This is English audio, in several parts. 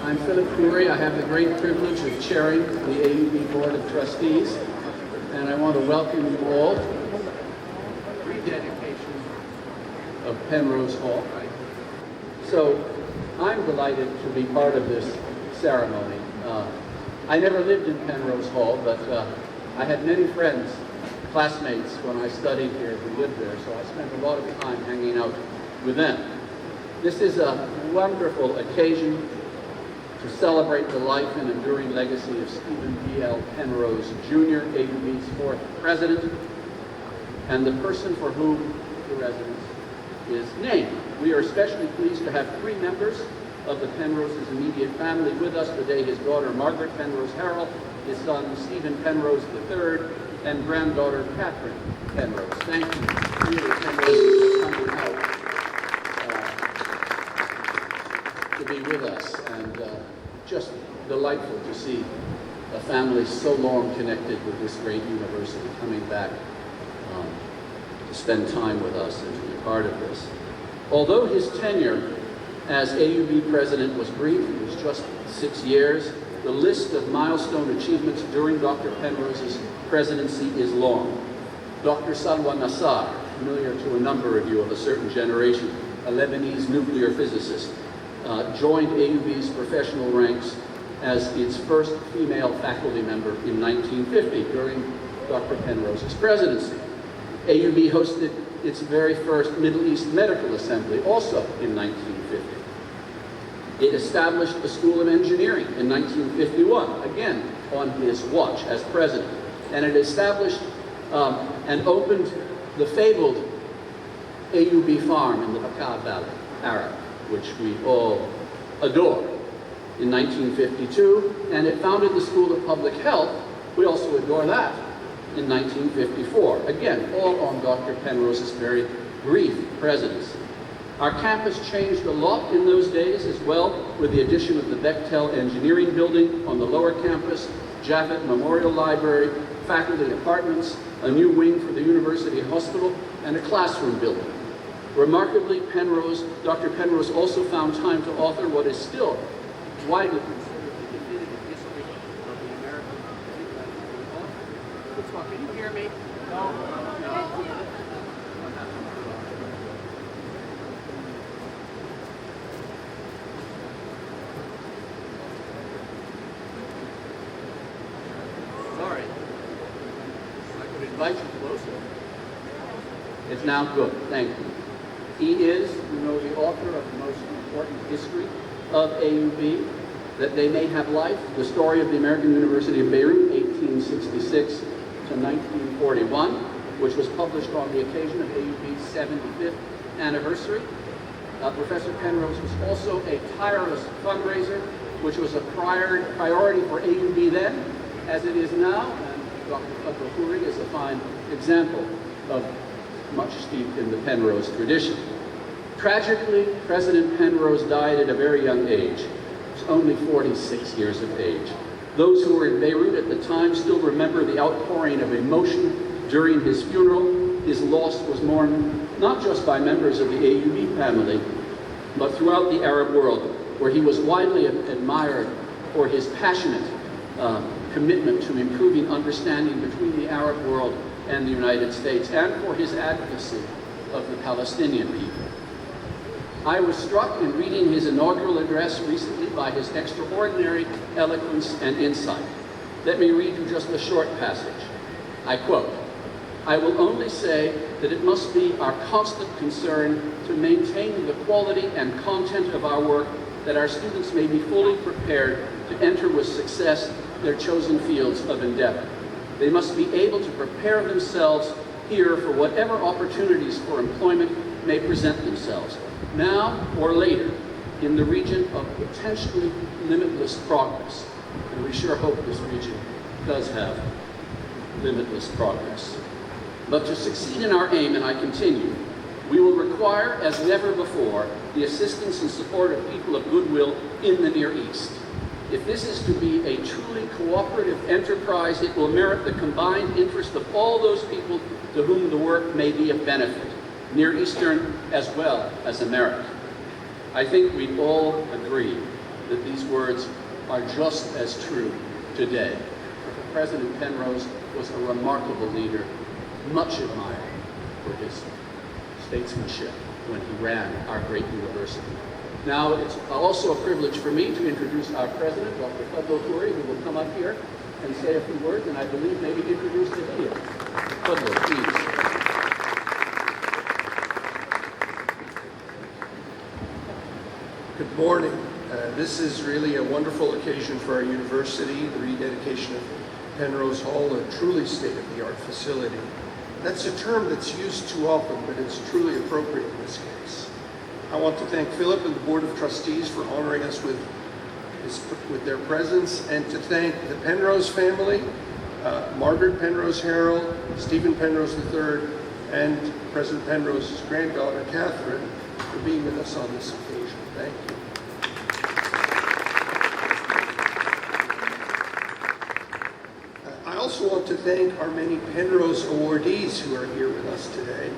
I'm Philip Khoury. I have the great privilege of chairing the AUB Board of Trustees, and I want to welcome you all to the rededication of Penrose Hall. So I'm delighted to be part of this ceremony. I never lived in Penrose Hall, but I had many friends, classmates when I studied here who lived there, so I spent a lot of time hanging out with them. This is a wonderful occasion to celebrate the life and enduring legacy of Stephen B.L. Penrose, Jr., AUB's fourth president, and the person for whom the residence is named. We are especially pleased to have three members of the Penrose's immediate family with us today: his daughter Margaret Penrose Harrell, his son Stephen Penrose III, and granddaughter Katherine Penrose. Thank you, really, Penrose, for coming out to be with us, and just delightful to see a family so long connected with this great university coming back to spend time with us and to be part of this. Although his tenure as AUB president was brief, it was just 6 years, the list of milestone achievements during Dr. Penrose's presidency is long. Dr. Salwa Nassar, familiar to a number of you of a certain generation, a Lebanese nuclear physicist, joined AUB's professional ranks as its first female faculty member in 1950 during Dr. Penrose's presidency. AUB hosted its very first Middle East Medical Assembly also in 1950. It established the School of Engineering in 1951, again on his watch as president. And it established and opened the fabled AUB farm in the Bekaa Valley, Arab, which we all adore, in 1952. And it founded the School of Public Health. We also adore that, in 1954. Again, all on Dr. Penrose's very brief presidency. Our campus changed a lot in those days as well, with the addition of the Bechtel Engineering Building on the lower campus, Jaffet Memorial Library, faculty apartments, a new wing for the University Hospital, and a classroom building. Remarkably, Dr. Penrose also found time to author what is still widely considered the definitive history of the American University. Can you hear me? No. Sorry. I could invite you closer. It's now good. Thank you. He is, the author of the most important history of AUB, That They May Have Life, the story of the American University of Beirut, 1866 to 1941, which was published on the occasion of AUB's 75th anniversary. Professor Penrose was also a tireless fundraiser, which was a priority for AUB then, as it is now, and Dr. Fadlo Khuri is a fine example of much steeped in the Penrose tradition. Tragically, President Penrose died at a very young age. He was only 46 years of age. Those who were in Beirut at the time still remember the outpouring of emotion during his funeral. His loss was mourned not just by members of the AUB family, but throughout the Arab world, where he was widely admired for his passionate commitment to improving understanding between the Arab world and the United States, and for his advocacy of the Palestinian people. I was struck in reading his inaugural address recently by his extraordinary eloquence and insight. Let me read you just a short passage. I quote, "I will only say that it must be our constant concern to maintain the quality and content of our work, that our students may be fully prepared to enter with success their chosen fields of endeavor. They must be able to prepare themselves here for whatever opportunities for employment may present themselves, now or later, in the region of potentially limitless progress." And we sure hope this region does have limitless progress. But to succeed in our aim, and I continue, we will require, as never before, the assistance and support of people of goodwill in the Near East. If this is to be a truly cooperative enterprise, it will merit the combined interest of all those people to whom the work may be of benefit, Near Eastern as well as American. I think we all agree that these words are just as true today. President Penrose was a remarkable leader, much admired for his statesmanship when he ran our great university. Now it's also a privilege for me to introduce our president, Dr. Fadlo Khuri, who will come up here and say a few words, and I believe maybe introduce the video. Fadlo, please. Good morning. This is really a wonderful occasion for our university, the rededication of Penrose Hall, a truly state-of-the-art facility. That's a term that's used too often, but it's truly appropriate in this case. I want to thank Philip and the Board of Trustees for honoring us with their presence, and to thank the Penrose family, Margaret Penrose Harrell, Stephen Penrose III, and President Penrose's granddaughter, Katherine, for being with us on this occasion. Thank you. I also want to thank our many Penrose awardees who are here with us today.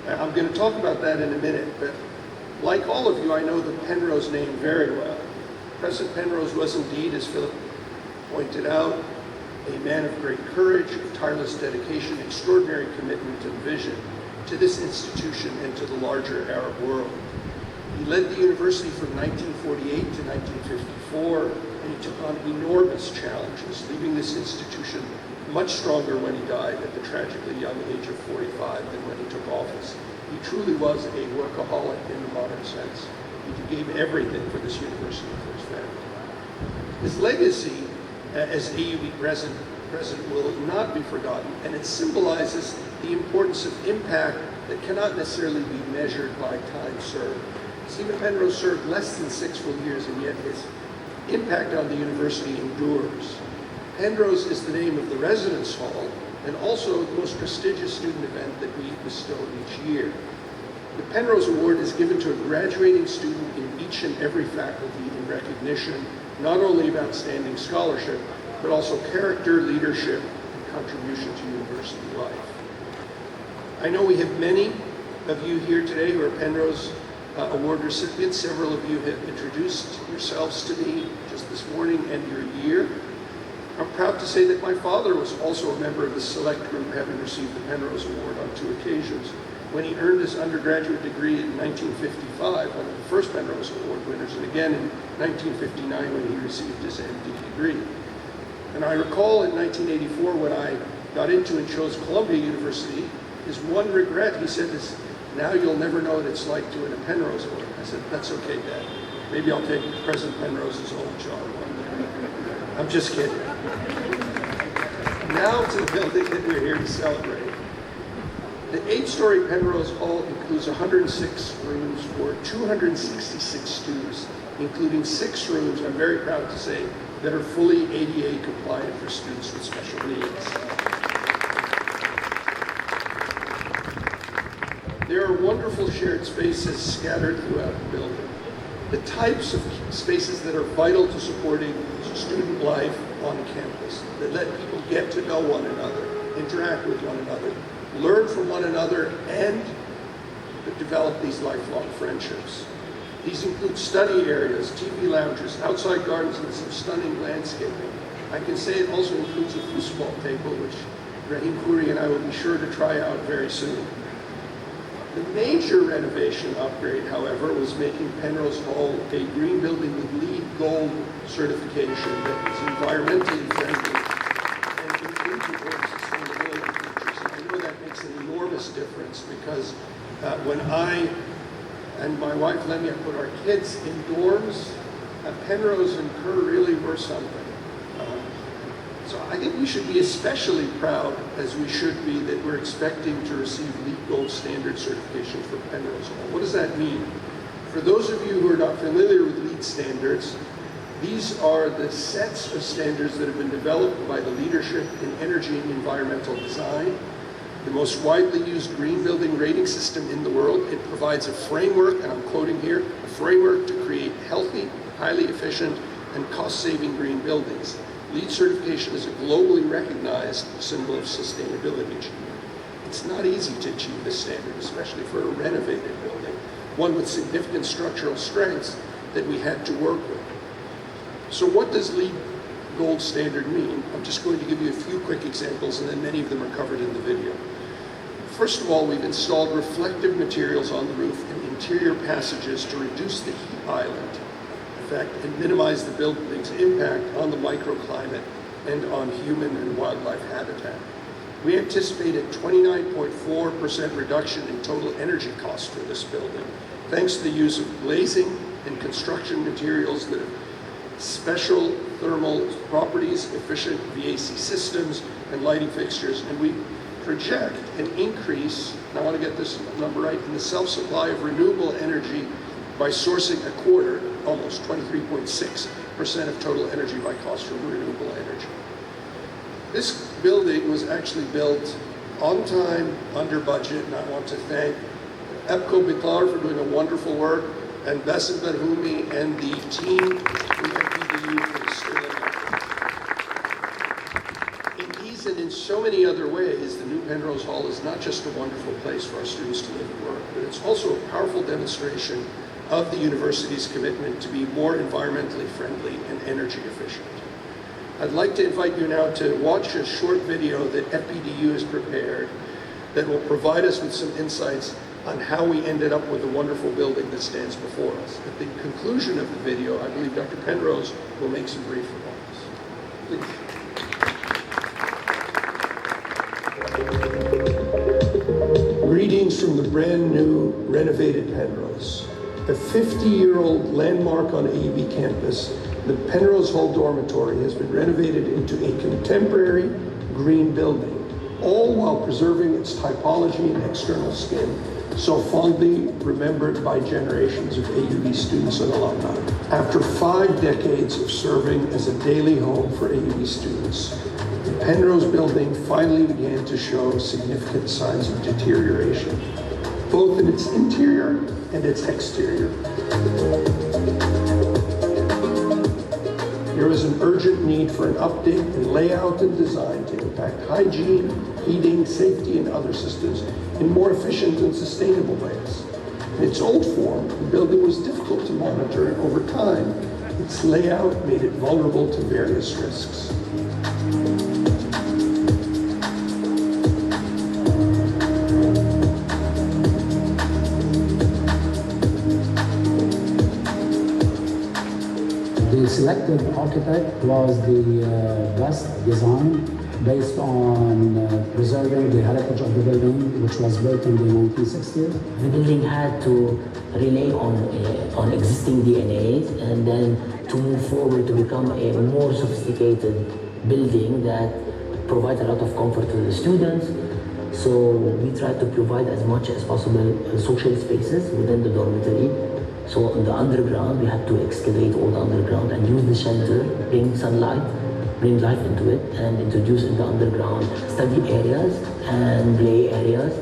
I'm going to talk about that in a minute, but like all of you, I know the Penrose name very well. President Penrose was indeed, as Philip pointed out, a man of great courage, tireless dedication, extraordinary commitment and vision to this institution and to the larger Arab world. He led the university from 1948 to 1954, and he took on enormous challenges, leaving this institution much stronger when he died at the tragically young age of 45 than when he took office. He truly was a workaholic in the modern sense. He gave everything for this university and for his family. His legacy as AUB president will not be forgotten, and it symbolizes the importance of impact that cannot necessarily be measured by time served. Stephen Penrose served less than 6 full years, and yet his impact on the university endures. Penrose is the name of the Residence Hall, and also the most prestigious student event that we bestow each year. The Penrose Award is given to a graduating student in each and every faculty in recognition, not only of outstanding scholarship, but also character, leadership, and contribution to university life. I know we have many of you here today who are Penrose Award recipients. Several of you have introduced yourselves to me just this morning and your year. I'm proud to say that my father was also a member of the select group, having received the Penrose Award on 2 occasions. When he earned his undergraduate degree in 1955, one of the first Penrose Award winners, and again in 1959 when he received his MD degree. And I recall in 1984 when I got into and chose Columbia University, his one regret, he said, is, "Now you'll never know what it's like to win a Penrose Award." I said, "That's okay, Dad. Maybe I'll take President Penrose's old job one day." I'm just kidding. Now to the building that we're here to celebrate. The 8-story Penrose Hall includes 106 rooms for 266 students, including 6 rooms, I'm very proud to say, that are fully ADA compliant for students with special needs. There are wonderful shared spaces scattered throughout the building. The types of spaces that are vital to supporting student life on campus, that let people get to know one another, interact with one another, learn from one another, and develop these lifelong friendships. These include study areas, TV lounges, outside gardens, and some stunning landscaping. I can say it also includes a foosball table, which Rahim Khoury and I will be sure to try out very soon. The major renovation upgrade, however, was making Penrose Hall a green building with LEED Gold certification that is environmentally friendly and includes important sustainability features. And I know that makes an enormous difference because when I and my wife Lemia put our kids in dorms, Penrose and Kerr really were something. So I think we should be especially proud, as we should be, that we're expecting to receive LEED Gold standard certification for Penrose Hall. What does that mean? For those of you who are not familiar with LEED standards, these are the sets of standards that have been developed by the leadership in energy and environmental design. The most widely used green building rating system in the world. It provides a framework, and I'm quoting here, a framework to create healthy, highly efficient, and cost-saving green buildings. LEED certification is a globally recognized symbol of sustainability achievement. It's not easy to achieve this standard, especially for a renovated building, one with significant structural strengths that we had to work with. So what does LEED Gold Standard mean? I'm just going to give you a few quick examples, and then many of them are covered in the video. First of all, we've installed reflective materials on the roof and interior passages to reduce the heat island effect and minimize the building's impact on the microclimate and on human and wildlife habitat. We anticipate a 29.4% reduction in total energy costs for this building, thanks to the use of glazing and construction materials that have special thermal properties, efficient VAC systems, and lighting fixtures. And we project an increase, and I want to get this number right, in the self-supply of renewable energy by sourcing a quarter, almost 23.6% of total energy by cost from renewable energy. This building was actually built on time, under budget, and I want to thank EPCO Biklar for doing a wonderful work, and Bassem Barhoumi and the team from FPDU for the sterling effort. In these and in so many other ways, the new Penrose Hall is not just a wonderful place for our students to live and work, but it's also a powerful demonstration of the university's commitment to be more environmentally friendly and energy efficient. I'd like to invite you now to watch a short video that FPDU has prepared that will provide us with some insights on how we ended up with the wonderful building that stands before us. At the conclusion of the video, I believe Dr. Penrose will make some brief remarks. Please. Greetings from the brand new renovated Penrose. A 50-year-old landmark on AUB campus, the Penrose Hall dormitory has been renovated into a contemporary green building, all while preserving its typology and external skin, so fondly remembered by generations of AUB students and alumni. After 5 decades of serving as a daily home for AUB students, the Penrose building finally began to show significant signs of deterioration, both in its interior and its exterior. There is an urgent need for an update in layout and design to impact hygiene, heating, safety, and other systems in more efficient and sustainable ways. In its old form, the building was difficult to monitor, and over time, its layout made it vulnerable to various risks. The selected architect was the best design based on preserving the heritage of the building, which was built in the 1960s. The building had to rely on existing DNAs and then to move forward to become a more sophisticated building that provides a lot of comfort to the students. So we tried to provide as much as possible social spaces within the dormitory. So on the underground, we had to excavate all the underground and use the shelter, bring sunlight, bring life into it, and introduce in the underground study areas and play areas.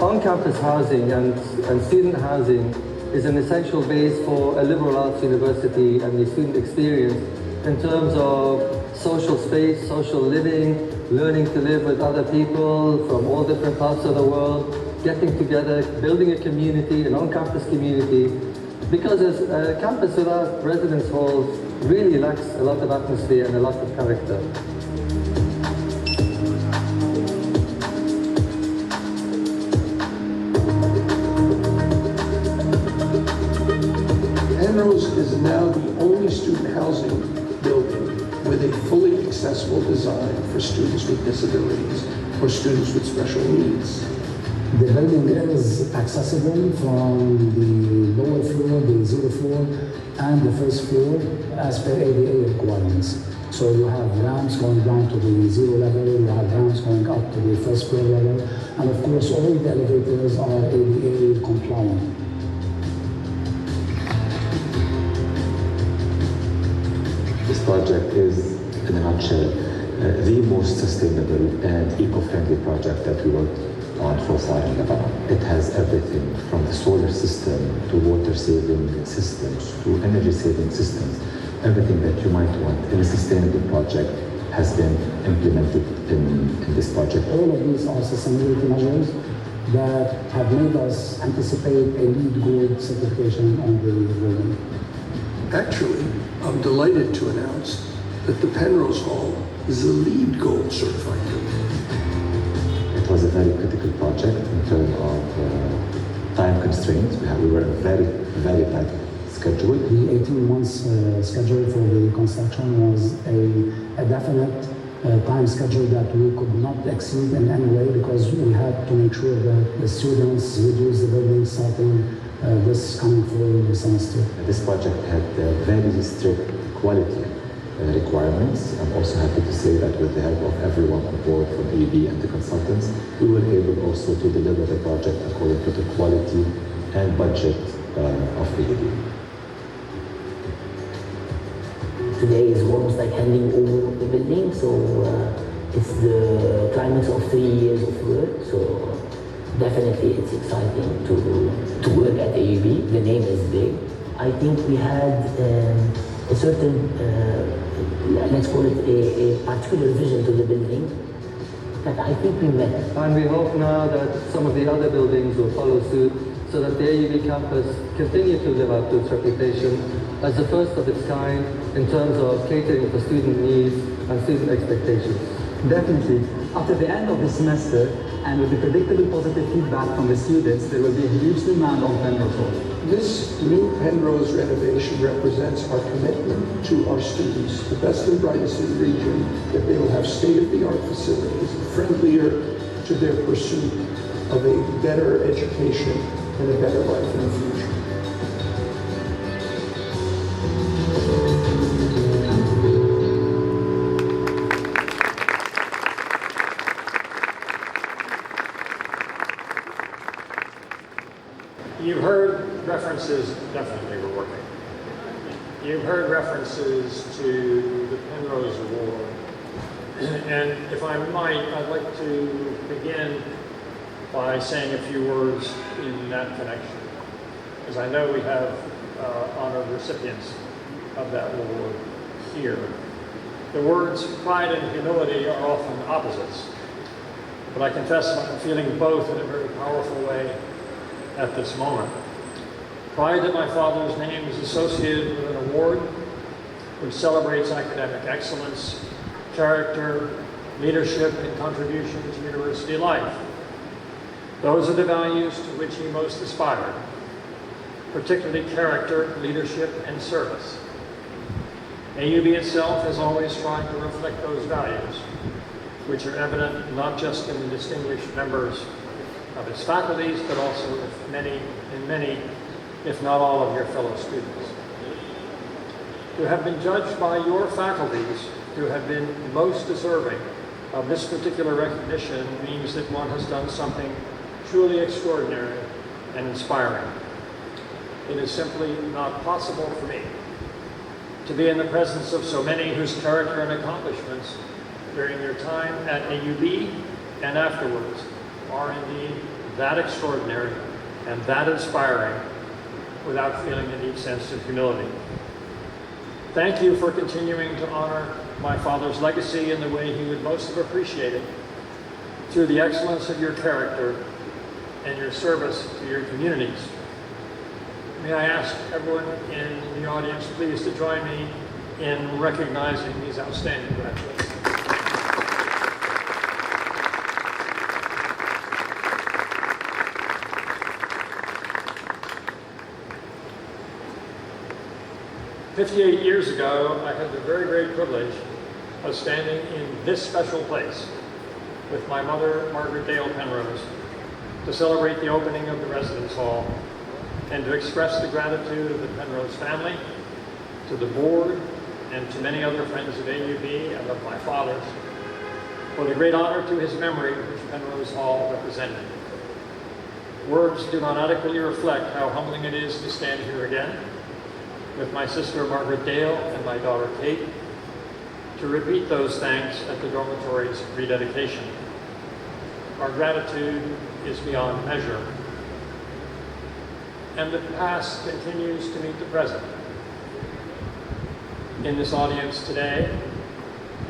On-campus housing and student housing is an essential base for a liberal arts university and the student experience in terms of social space, social living, learning to live with other people from all different parts of the world, getting together, building a community, an on-campus community, because a campus without residence halls really lacks a lot of atmosphere and a lot of character. Penrose is now the only student housing building with a fully accessible design for students with disabilities or students with special needs. The building is accessible from the lower floor, the 0 floor, and the first floor as per ADA requirements. So you have ramps going down to the 0 level, you have ramps going up to the first floor level, and of course all the elevators are ADA compliant. This project is, in a nutshell, the most sustainable and eco-friendly project that we worked on so far in Lebanon. It has everything from the solar system to water-saving systems to energy-saving systems. Everything that you might want in a sustainable project has been implemented in this project. All of these are sustainability measures that have made us anticipate a LEED Gold certification on the building. Actually, I'm delighted to announce that the Penrose Hall is a LEED Gold certified building. It was a very critical project in terms of time constraints. We were a very, very tight schedule. The 18 months schedule for the construction was a definite time schedule that we could not exceed in any way, because we had to make sure that the students would use the building starting this coming fall semester. This project had very strict quality requirements. I'm also happy to say that with the help of everyone on board from AUB and the consultants, we were able also to deliver the project according to the quality and budget of AUB. Today is almost like handing over the building, so it's the climax of 3 years of work. So definitely it's exciting to work at AUB. The name is big. I think we had a certain, let's call it a particular vision to the building that I think we met. And we hope now that some of the other buildings will follow suit, so that the AUB campus continue to live up to its reputation as the first of its kind in terms of catering for student needs and student expectations. Definitely. After the end of the semester, and with the predictable positive feedback from the students, there will be a huge demand on Penrose Hall. This new Penrose renovation represents our commitment to our students, the best and brightest in the region, that they will have state-of-the-art facilities, friendlier to their pursuit of a better education and a better life in the future. You've heard references, definitely we're working. You've heard references to the Penrose Award. And if I might, I'd like to begin by saying a few words in that connection, because I know we have honored recipients of that award here. The words pride and humility are often opposites, but I confess I'm feeling both in a very powerful way at this moment. Pride that my father's name is associated with an award which celebrates academic excellence, character, leadership, and contribution to university life. Those are the values to which he most aspired, particularly character, leadership, and service. AUB itself has always tried to reflect those values, which are evident not just in the distinguished members of its faculties, but also in many, if not all, of your fellow students. To have been judged by your faculties to have been most deserving of this particular recognition means that one has done something truly extraordinary and inspiring. It is simply not possible for me to be in the presence of so many whose character and accomplishments during their time at AUB and afterwards are indeed that extraordinary and that inspiring without feeling a deep sense of humility. Thank you for continuing to honor my father's legacy in the way he would most have appreciated, through the excellence of your character and your service to your communities. May I ask everyone in the audience please to join me in recognizing these outstanding graduates. "58 years ago, I had the very great privilege of standing in this special place with my mother, Margaret Dale Penrose, to celebrate the opening of the Residence Hall and to express the gratitude of the Penrose family, to the board, and to many other friends of AUB and of my father's for the great honor to his memory which Penrose Hall represented. Words do not adequately reflect how humbling it is to stand here again with my sister Margaret Dale and my daughter Kate to repeat those thanks at the dormitory's rededication. Our gratitude is beyond measure. And the past continues to meet the present. In this audience today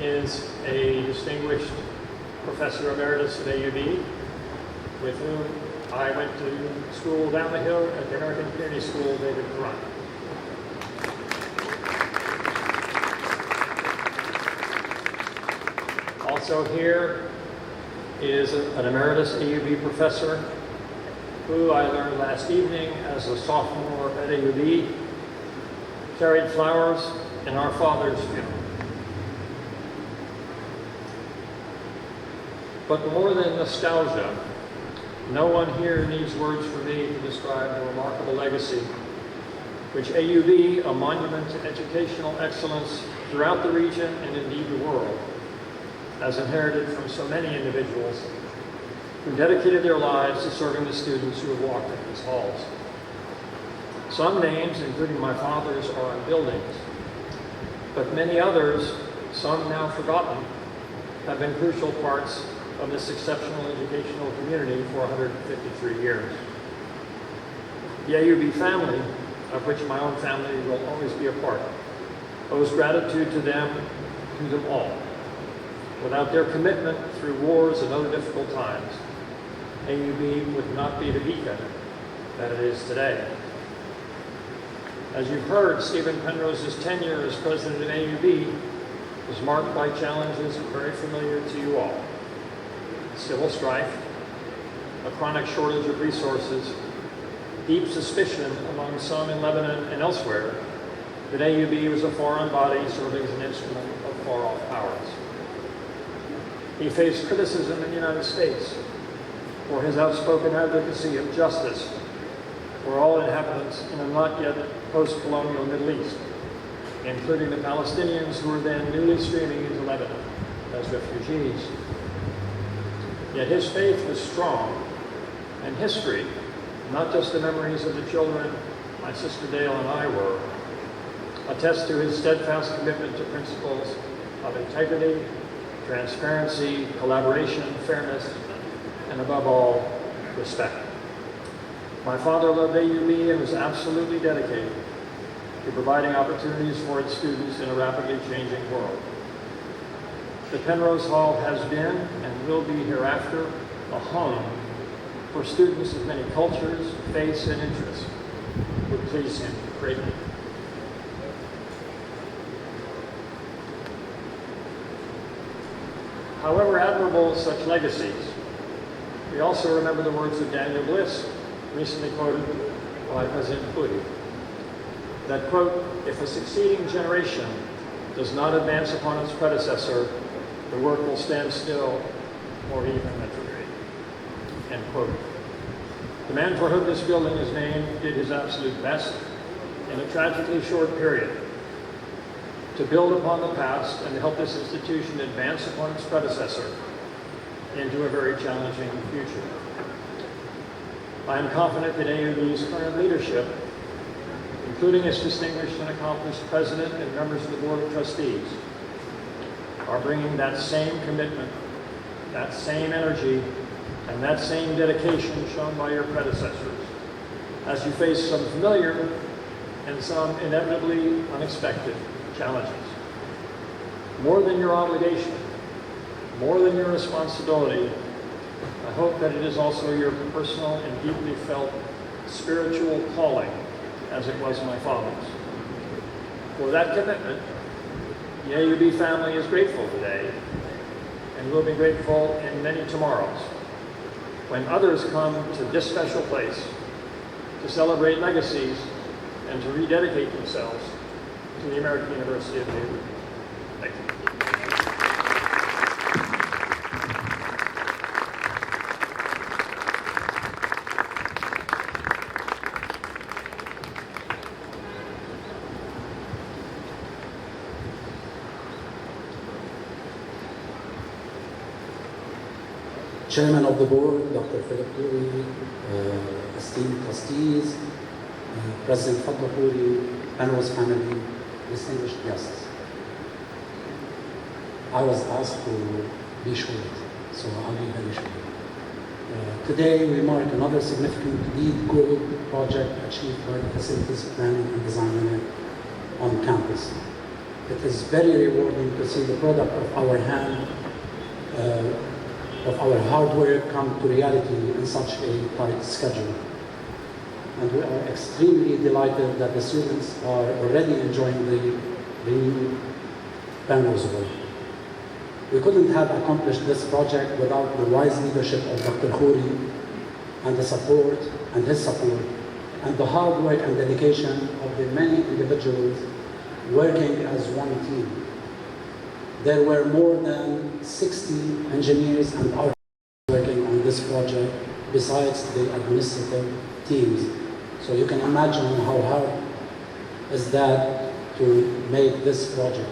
is a distinguished professor emeritus at AUB with whom I went to school down the hill at the American University School, David Khoury. Also here is an emeritus AUB professor who I learned last evening as a sophomore at AUB carried flowers in our father's funeral. But more than nostalgia, no one here needs words for me to describe the remarkable legacy which AUB, a monument to educational excellence throughout the region and indeed the world, has inherited from so many individuals who dedicated their lives to serving the students who have walked in these halls. Some names, including my father's, are on buildings, but many others, some now forgotten, have been crucial parts of this exceptional educational community for 153 years. The AUB family, of which my own family will always be a part, owes gratitude to them all. Without their commitment through wars and other difficult times, AUB would not be the beacon that it is today. As you've heard, Stephen Penrose's tenure as president of AUB was marked by challenges very familiar to you all. Civil strife, a chronic shortage of resources, deep suspicion among some in Lebanon and elsewhere that AUB was a foreign body serving as an instrument of far-off powers. He faced criticism in the United States for his outspoken advocacy of justice for all inhabitants in a not yet post-colonial Middle East, including the Palestinians who were then newly streaming into Lebanon as refugees. Yet his faith was strong, and history, not just the memories of the children my sister Dale and I were, attest to his steadfast commitment to principles of integrity, transparency, collaboration, fairness, and above all, respect. My father loved AUB and was absolutely dedicated to providing opportunities for its students in a rapidly changing world. The Penrose Hall has been and will be hereafter a home for students of many cultures, faiths, and interests would please him greatly. However admirable such legacies, we also remember the words of Daniel Bliss, recently quoted by President Khoury, that, quote, "If a succeeding generation does not advance upon its predecessor, the work will stand still or even retrograde," end quote. The man for whom this building is named did his absolute best in a tragically short period to build upon the past and to help this institution advance upon its predecessor into a very challenging future. I am confident that AUB's current leadership, including its distinguished and accomplished president and members of the Board of Trustees, are bringing that same commitment, that same energy, and that same dedication shown by your predecessors as you face some familiar and some inevitably unexpected challenges. More than your obligation, more than your responsibility, I hope that it is also your personal and deeply felt spiritual calling, as it was my father's. For that commitment, the AUB family is grateful today and will be grateful in many tomorrows when others come to this special place to celebrate legacies and to rededicate themselves to the American University of Beirut. Thank you. Chairman of the Board, Dr. Philip Khoury, esteemed trustees, President Fadlo Khuri, Penrose family, distinguished guests. I was asked to be short, so I'll be very short. Today we mark another significant LEED Gold project achieved by the Facilities Planning and Design Unit on campus. It is very rewarding to see the product of our our hard work come to reality in such a tight schedule. And we are extremely delighted that the students are already enjoying the new Penrose Award. We couldn't have accomplished this project without the wise leadership of Dr. Khoury and the support and his support and the hard work and dedication of the many individuals working as one team. There were more than 60 engineers and architects working on this project besides the administrative teams. So you can imagine how hard is that to make this project.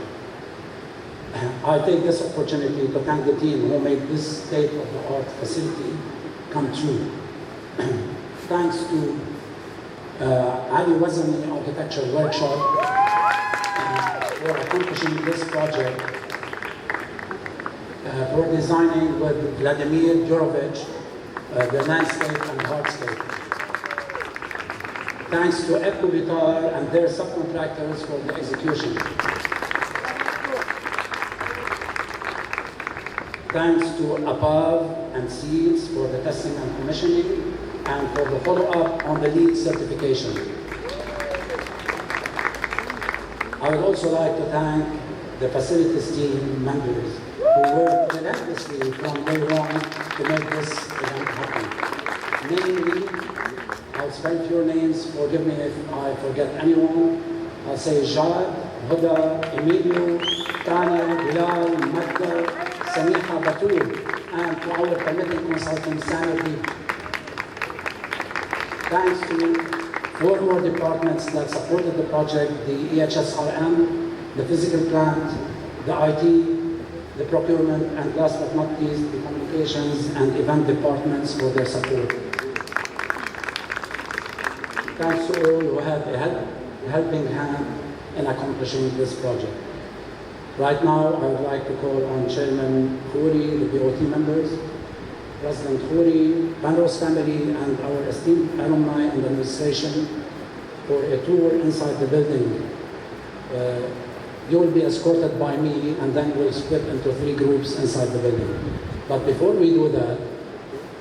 I take this opportunity to thank the team who made this state-of-the-art facility come true. Thanks to Ali Wazani Architecture Workshop for accomplishing this project, for designing with Vladimir Jurovich the landscape and hardscape. Thanks to Ecovitar and their subcontractors for the execution. Thanks to ABAV and SEEDS for the testing and commissioning, and for the follow-up on the LEED certification. I would also like to thank the facilities team members who worked relentlessly from day one to make this event happen. Namely, I'll spell your names, forgive me if I forget anyone. I'll say Jad, Huda, Emilio, Tanya, Bilal, Magda, Samiha, Batul, and to our committee consultant, Sanity. Thanks to 4 more departments that supported the project, the EHSRM, the physical plant, the IT, the procurement, and last but not least, the communications and event departments for their support. Thanks to all who had a helping hand in accomplishing this project. Right now, I would like to call on Chairman Khoury, the BOT members, President Khoury, Penrose family, and our esteemed alumni and administration for a tour inside the building. You will be escorted by me, and then we'll split into 3 groups inside the building. But before we do that,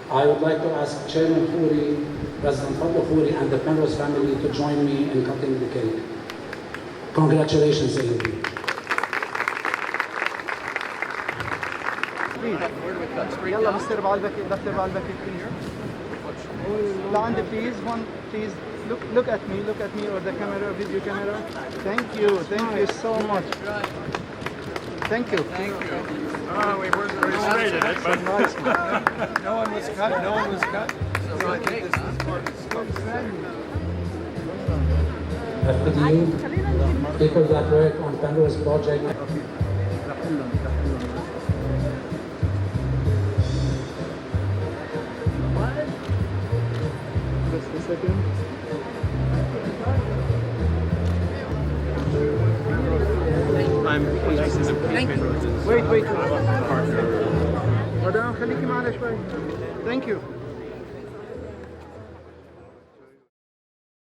I would like to ask Chairman Khoury, President Fadlo Khuri, and the Penrose family to join me in cutting the cake. Congratulations, AUB. يلا بصير بعلبك دفتر بعلبك كتير. لعند please one please look at me or the camera video camera. Thank you so much. Thank you. We stated it, but No one was cut. FPDU, people that work on Penrose project. Just a second. Wait. مدام خليكي معنا شوي. Thank you.